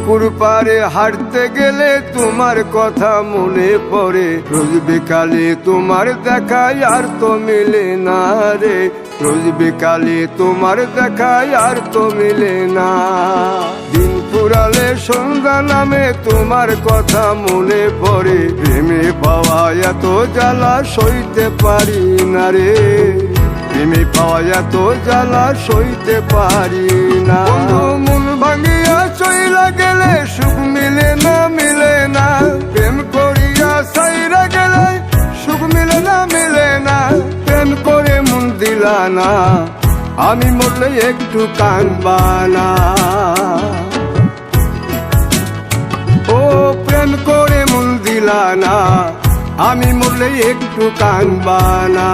পুকুর পাড়ে হাঁটতে গেলে তোমার কথা মনে পড়ে, রোজ বিকালে তোমার দেখায় আর তো মিলে না রে, রোজ বিকালে তোমার দেখায় আর তো মিলে না। দিন ফুরালে সন্ধ্যা নামে তোমার কথা মনে পড়ে, প্রেমে পাওয়া এত জ্বালা সইতে পারি না রে, প্রেমে পাওয়া এত জ্বালা সইতে পারি না। মন ভাঙিয়া চইলা গেলে সুখ মিলে না, মিলে না, প্রেম করিয়া সাইরা গেলে সুখ মিলে না, মিলে না, প্রেম করে মন দিলা না, আমি মরলে একটু কাঁদবা না। ও প্রেম করে মন দিলা না, আমি মরলে একটু কাঁদবা না।